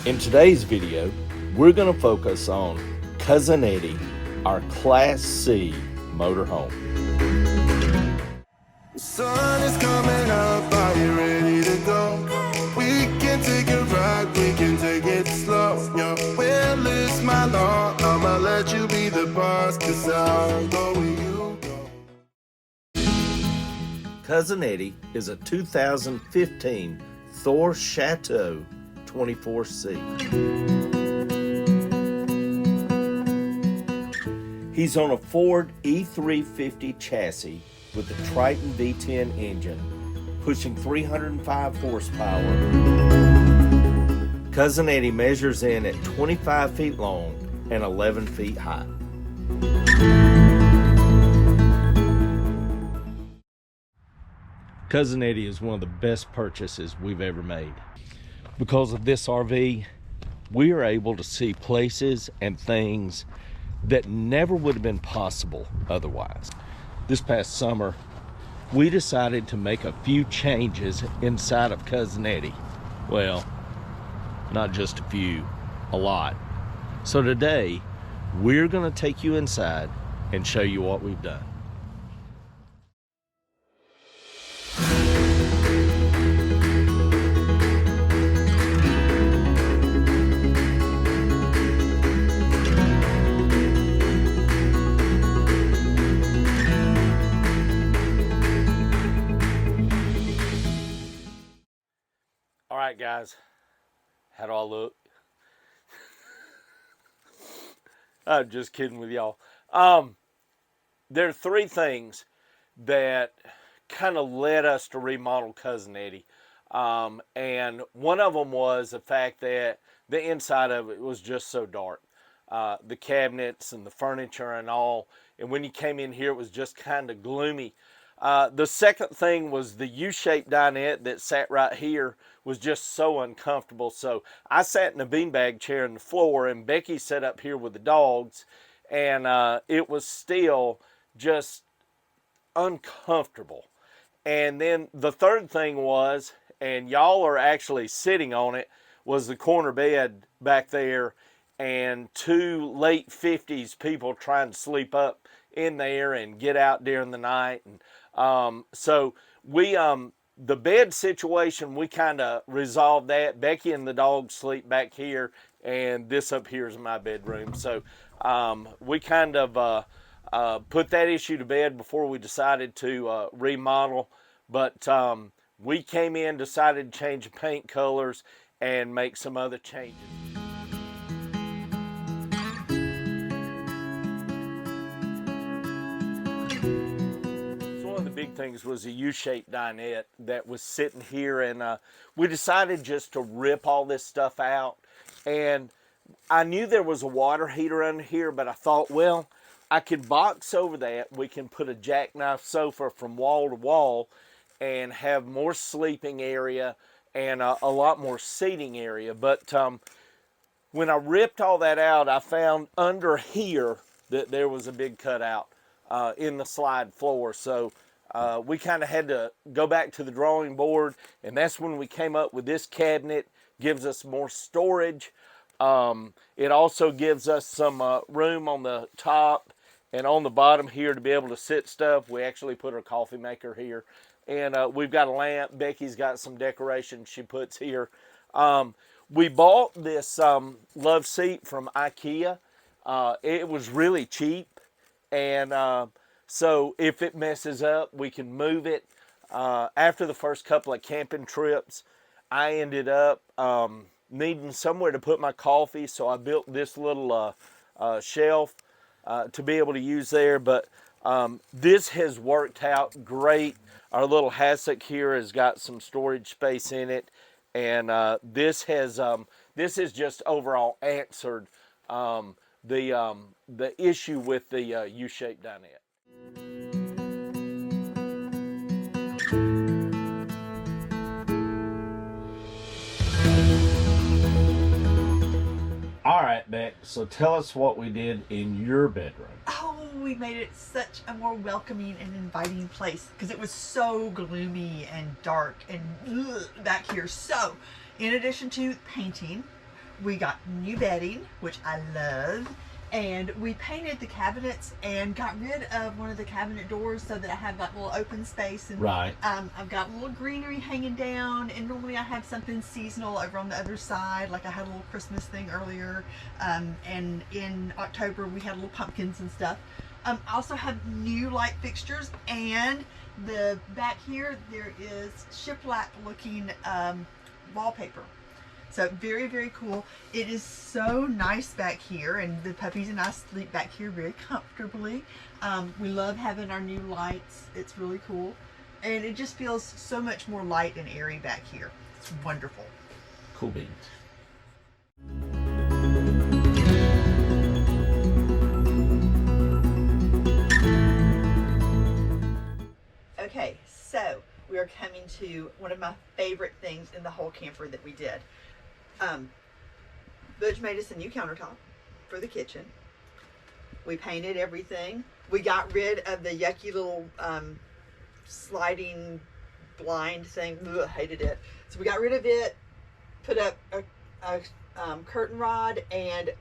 In today's video, we're going to focus on Cuzin Eddie, our Class C motorhome. The sun is coming up, are you ready to go? We can take a ride, we can take it slow. Your will is my law, I'ma let you be the boss, 'cause I'll go where you go. Cuzin Eddie is a 2015 Thor Chateau 24C. He's on a Ford E350 chassis with a Triton V10 engine, pushing 305 horsepower. Cuzin Eddie measures in at 25 feet long and 11 feet high. Cuzin Eddie is one of the best purchases we've ever made. Because of this RV, we are able to see places and things that never would have been possible otherwise. This past summer, we decided to make a few changes inside of Cuzin Eddie. Well, not just a few, a lot. So today, we're gonna take you inside and show you what we've done. All right, guys, how do I look? I'm just kidding with y'all. There are three things that kind of led us to remodel Cuzin Eddie. And one of them was the fact that the inside of it was just so dark. The cabinets and the furniture and all. And when you came in here, it was just kind of gloomy. The second thing was the U-shaped dinette that sat right here was just so uncomfortable. So I sat in a beanbag chair on the floor, and Becky sat up here with the dogs, and it was still just uncomfortable. And then the third thing was, and y'all are actually sitting on it, was the corner bed back there, and two late 50s people trying to sleep up in there and get out during the night. And so we the bed situation, we kind of resolved that. Becky and the dogs sleep back here, and this up here is my bedroom. So we kind of put that issue to bed before we decided to remodel. But we came in, decided to change the paint colors and make some other changes. Big things was a U-shaped dinette that was sitting here, and we decided just to rip all this stuff out. And I knew there was a water heater under here, but I thought, well, I could box over that. We can put a jackknife sofa from wall to wall and have more sleeping area and a lot more seating area. But when I ripped all that out, I found under here that there was a big cutout in the slide floor. So we kind of had to go back to the drawing board, and that's when we came up with this cabinet. Gives us more storage. It also gives us some room on the top and on the bottom here to be able to sit stuff. We actually put our coffee maker here, and we've got a lamp. Becky's got some decorations she puts here. We bought this love seat from IKEA. It was really cheap, and so if it messes up, we can move it. After the first couple of camping trips, I ended up needing somewhere to put my coffee, so I built this little shelf to be able to use there. But this has worked out great. Our little hassock here has got some storage space in it, and this has just overall answered the issue with the U-shaped dinette. All right, Beck, so tell us what we did in your bedroom. Oh, we made it such a more welcoming and inviting place because it was so gloomy and dark and back here. So, in addition to painting, We got new bedding, which I love. And we painted the cabinets and got rid of one of the cabinet doors so that I have like a little open space. And Right. I've got a little greenery hanging down, and normally I have something seasonal over on the other side. Like I had a little Christmas thing earlier, and in October we had little pumpkins and stuff. I also have new light fixtures, and the back here there is shiplap looking wallpaper. So very, very cool. It is so nice back here, and the puppies and I sleep back here very comfortably. We love having our new lights. It's really cool. And it just feels so much more light and airy back here. It's wonderful. Cool beans. Okay, so we are coming to one of my favorite things in the whole camper that we did. Butch made us a new countertop for the kitchen. We painted everything. We got rid of the yucky little sliding blind thing. Ugh, hated it. So we got rid of it, put up a curtain rod, and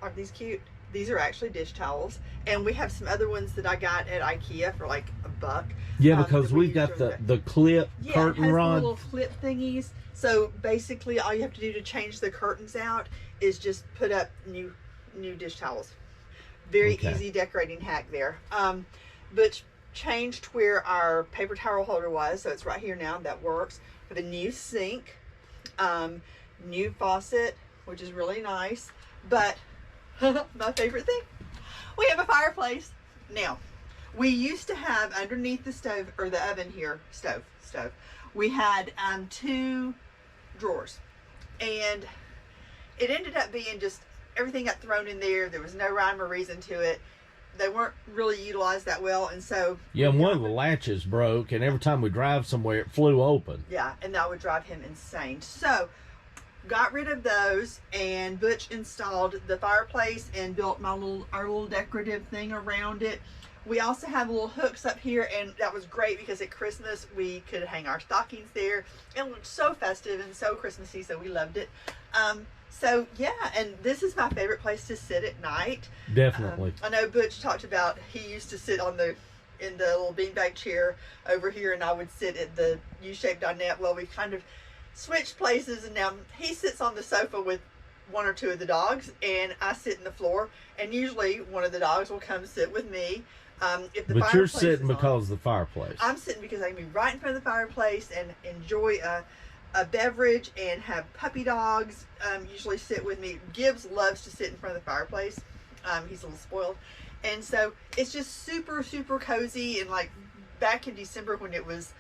aren't these cute? These are actually dish towels. And we have some other ones that I got at IKEA for like $1. Yeah, because we've got the clip curtain it has rod. the little flip thingies. So basically all you have to do to change the curtains out is just put up new dish towels. Very easy decorating hack there. Butch changed where our paper towel holder was, so it's right here now. That works. With a new sink, new faucet, which is really nice. But my favorite thing, we have a fireplace. Now, we used to have underneath the stove, or the oven here, stove, we had 2 drawers, and it ended up being just everything got thrown in there. There was no rhyme or reason to it. They weren't really utilized that well, and so yeah, one of the latches broke, and every time we drive somewhere, it flew open. Yeah, and that would drive him insane. So got rid of those, and Butch installed the fireplace and built our little decorative thing around it. We also have little hooks up here, and that was great because at Christmas we could hang our stockings there. It looked so festive and so Christmassy, so we loved it. So yeah, and this is my favorite place to sit at night. Definitely. I know Butch talked about he used to sit in the little beanbag chair over here, and I would sit at the U-shaped dinette. Well, we kind of switched places, and now he sits on the sofa with 1 or 2 of the dogs, and I sit in the floor, and usually one of the dogs will come sit with me. But you're sitting because of the fireplace. I'm sitting because I can be right in front of the fireplace and enjoy a beverage, and have puppy dogs usually sit with me. Gibbs loves to sit in front of the fireplace. He's a little spoiled. And so it's just super, super cozy. And like back in December when it was,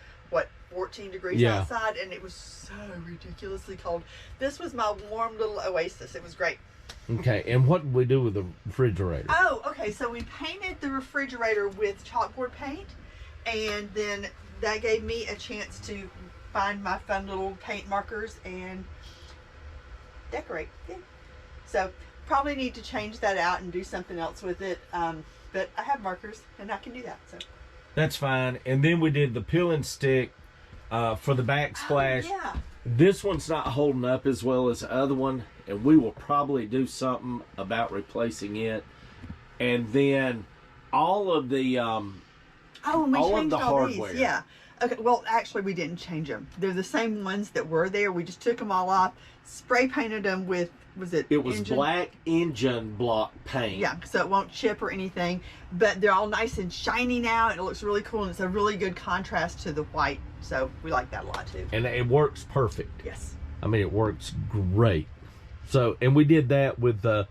14 degrees outside, and it was so ridiculously cold, this was my warm little oasis. It was great. Okay, and what did we do with the refrigerator? Oh, okay, so we painted the refrigerator with chalkboard paint, and then that gave me a chance to find my fun little paint markers and decorate. Yeah. So probably need to change that out and do something else with it, but I have markers and I can do that. So that's fine. And then we did the peel and stick for the backsplash. Oh, yeah. This one's not holding up as well as the other one, and we will probably do something about replacing it. And then all of the and we all changed of the all hardware. these. Yeah. Okay. Well, actually, we didn't change them. They're the same ones that were there. We just took them all off, spray painted them with It was black engine block paint. Yeah, so it won't chip or anything. But they're all nice and shiny now. And it looks really cool, and it's a really good contrast to the white. So we like that a lot too. And it works perfect. Yes. I mean, it works great. So, and we did that with the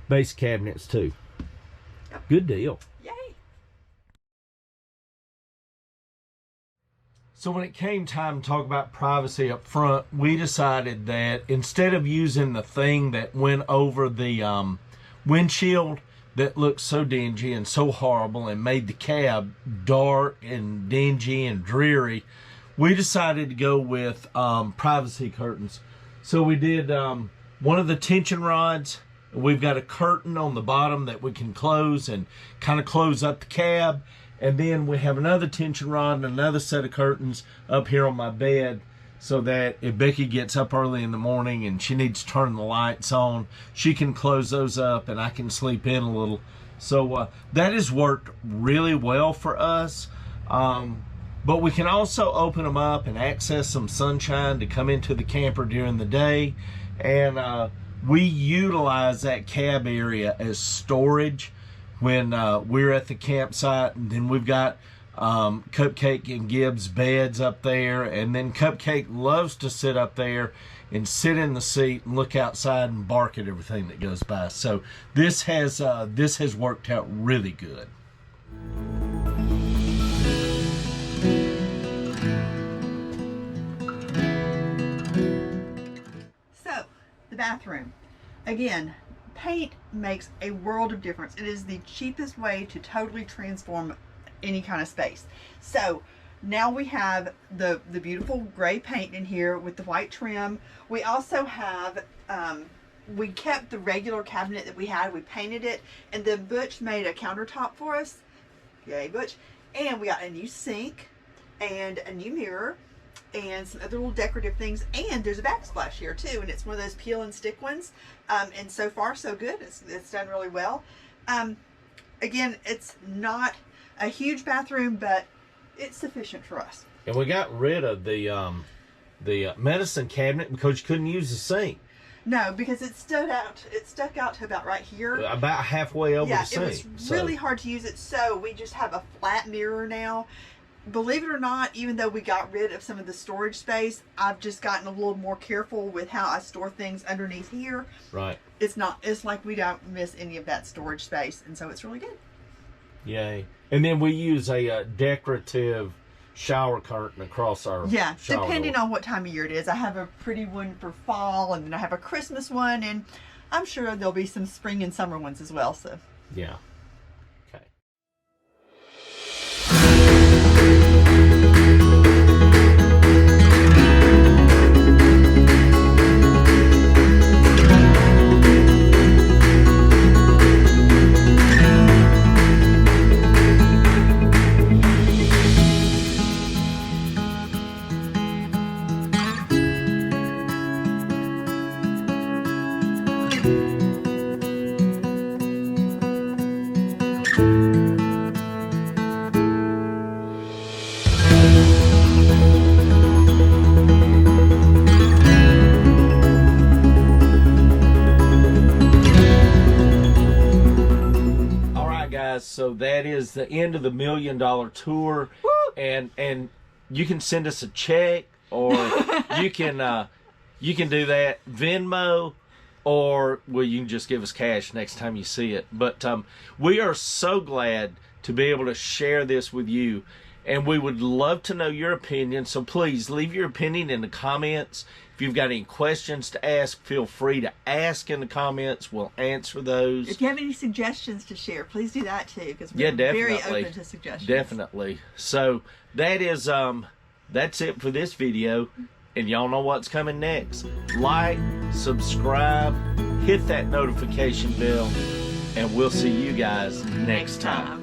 base cabinets too. Yep. Good deal. Yay. So when it came time to talk about privacy up front, we decided that instead of using the thing that went over the windshield that looked so dingy and so horrible and made the cab dark and dingy and dreary, we decided to go with privacy curtains. So we did one of the tension rods. We've got a curtain on the bottom that we can close and kind of close up the cab. And then we have another tension rod and another set of curtains up here on my bed so that if Becky gets up early in the morning and she needs to turn the lights on, she can close those up and I can sleep in a little. So that has worked really well for us. But we can also open them up and access some sunshine to come into the camper during the day. And we utilize that cab area as storage when we're at the campsite. And then we've got Cupcake and Gibbs beds up there. And then Cupcake loves to sit up there and sit in the seat and look outside and bark at everything that goes by. So this has worked out really good. So, the bathroom. Again, paint makes a world of difference. It is the cheapest way to totally transform any kind of space. So, now we have the beautiful gray paint in here with the white trim. We also have, we kept the regular cabinet that we had. We painted it, and then Butch made a countertop for us. Yay, Butch. And we got a new sink and a new mirror and some other little decorative things. And there's a backsplash here too, and it's one of those peel and stick ones. And so far, so good. It's done really well. Again, it's not a huge bathroom, but it's sufficient for us. And we got rid of the medicine cabinet because you couldn't use the sink. No, because it stuck out to about right here. About halfway over the sink. Yeah, it was really hard to use it, so we just have a flat mirror now. Believe it or not, even though we got rid of some of the storage space, I've just gotten a little more careful with how I store things underneath here. Right. It's like we don't miss any of that storage space, and so it's really good. Yay. And then we use a decorative shower curtain across our shower depending door. on what time of year it is. I have a pretty one for fall, and then I have a Christmas one, and I'm sure there'll be some spring and summer ones as well. So yeah. Okay. So that is the end of the $1 Million Tour. Woo! and you can send us a check, or you can do that Venmo, or well, you can just give us cash next time you see it. But we are so glad to be able to share this with you, and we would love to know your opinion. So please leave your opinion in the comments. If you've got any questions to ask, feel free to ask in the comments. We'll answer those. If you have any suggestions to share, please do that too, because we're definitely. very open to suggestions. Definitely. So that is that's it for this video, and y'all know what's coming next. Like, subscribe, hit that notification bell, and we'll see you guys next time.